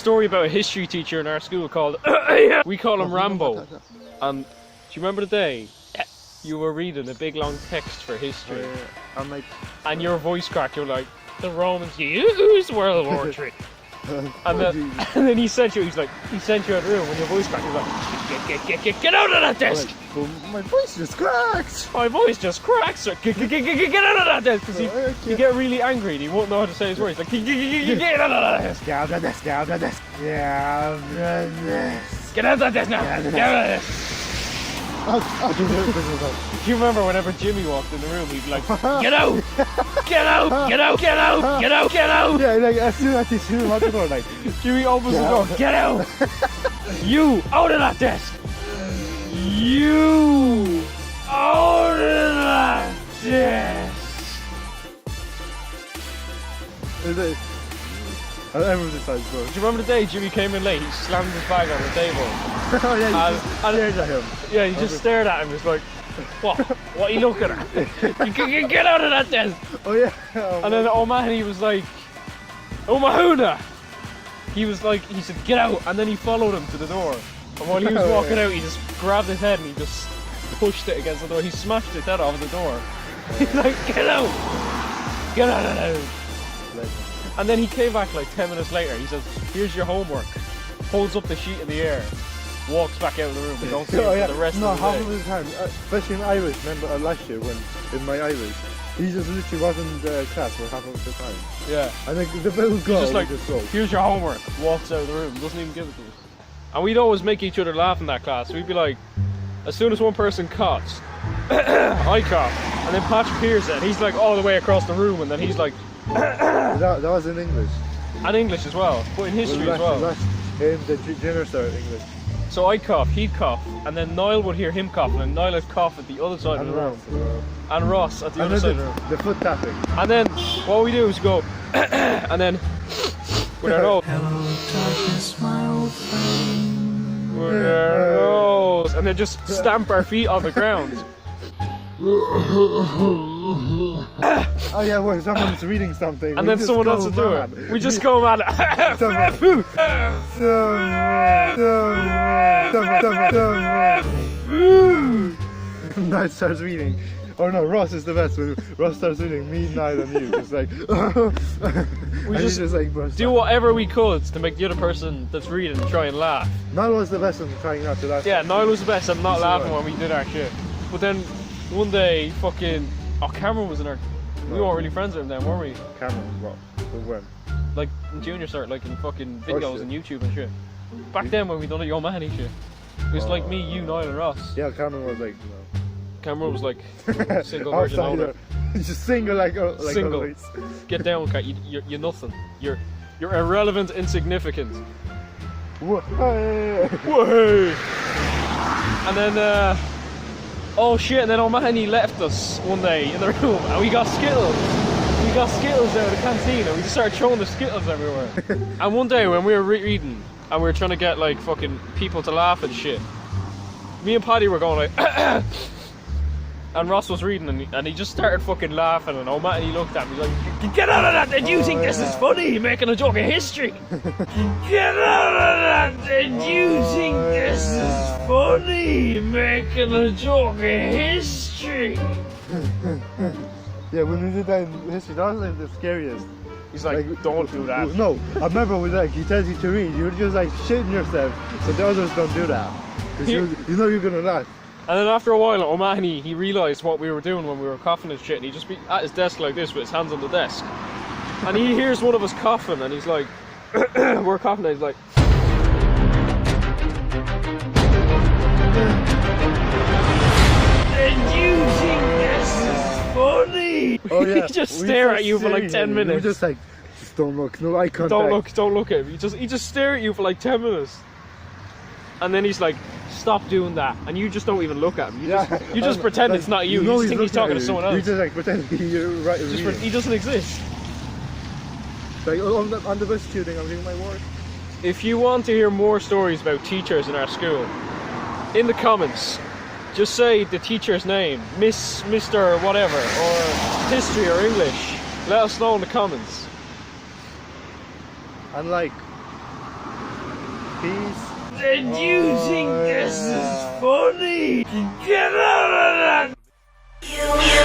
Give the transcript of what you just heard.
story about a history teacher in our school called, we call him Rambo. And do you remember the day you were reading a big long text for history? I'm like, and your voice cracked, you're like, the Romans used World War III. And then he sent you out of the room when your voice cracked. He was like, get out of that desk! Like, well, my voice just cracked! My voice just cracked! So get out of that desk! Because he'd get really angry and he won't know how to say his words. Like, get out of that desk! Get out of that desk! Get out of that desk! Get out of that desk! Get out of that desk now! Get out of that desk! Do you remember whenever Jimmy walked in the room, he'd be like, get out! Get out! Get out! Get out! Get out! Get out! Yeah, like as soon as he threw him out the door, like, Jimmy opens the door, get out! You out of that desk! You out of that desk! I remember this side, bro. Do you remember the day Jimmy came in late? He slammed his bag on the table. Oh yeah, he just stared at him. Yeah, he just stared at him. He was like, what? What are you looking at? Get out of that desk! Oh yeah. And then O'Mahony was like, O'Mahuna! He was like, he said, get out! And then he followed him to the door. And while he was walking out, he just grabbed his head and he just pushed it against the door. He smashed his head off the door. He's like, get out! Get out of there! And then he came back like 10 minutes later. He says, here's your homework. Holds up the sheet in the air. Walks back out of the room. We don't see him for the rest of the day. Half of the time, especially in Irish, remember last year when in my Irish, he just literally wasn't in class for half of the time. Yeah. And like the bell goes, just like, here's your homework. Walks out of the room. Doesn't even give it to us. And we'd always make each other laugh in that class. We'd be like, as soon as one person coughs, I cough, and then Patrick hears it, and he's like all the way across the room, and then he's like, that was in English. And English as well, but in history as well. In the junior start English. So I'd cough, he'd cough, and then Niall would hear him coughing, and Niall would cough at the other side of the room. And Ross at the other side of the room. The foot tapping. And then what we do is go, and then with our nose. Hello, darkness, my old friend. With our nose. And then just stamp our feet on the ground. Oh yeah, when someone's reading something. And then someone else will do it. We just go mad. Niall starts reading. Oh no, Ross is the best. When Ross starts reading, me, Niall and you just like we just like do whatever we could to make the other person that's reading try and laugh. Niall was the best in trying not to laugh. Yeah, Niall was the best at not laughing when we did our shit. But then one day fucking Cameron was in our, we weren't really friends with him then, were we? Cameron, what? When? Like in junior cert, like in fucking videos and YouTube and shit. Back then when we done it, your man shit. It was like me, you, Niall and Ross. Yeah, Cameron was like, Cameron was like single virgin owner. Just single like single. Always. Get down, cat. You're nothing. You're irrelevant, insignificant. Whoa. And then oh shit! And then O'Mahony left us one day in the room, and we got Skittles. We got Skittles out of the canteen, and we just started throwing the Skittles everywhere. And one day when we were reading, and we were trying to get like fucking people to laugh and shit, me and Paddy were going like. And Ross was reading and he just started fucking laughing, and O'Mahony looked at me like, get out of that, did you think this is funny? You're making a joke of history. Get out of that, did you think this is funny? You're making a joke of history. Yeah, when we did that in history, that was like the scariest. He's like don't do that. No, I remember when like he tells you to read, you're just like shitting yourself, so the others don't do that. Because you know you're gonna laugh. And then after a while, O'Mahony, he realised what we were doing when we were coughing and shit, and he just be at his desk like this with his hands on the desk. And he hears one of us coughing, and he's like, we're coughing, and he's like, did you think this is funny? Oh yeah. He just stare at you for like 10 minutes. We just like, just don't look, no eye contact. Don't look at him. He just stare at you for like 10 minutes. And then he's like, stop doing that, and you just don't even look at him. You just pretend it's not you. You just think he's talking to someone else. You just like pretend you're right. He doesn't exist. Like on the bus shooting, I'm doing my work. If you want to hear more stories about teachers in our school, in the comments, just say the teacher's name, Miss, Mr, whatever, or history or English. Let us know in the comments. And like, Peace. Did you think this is funny? Get out of that!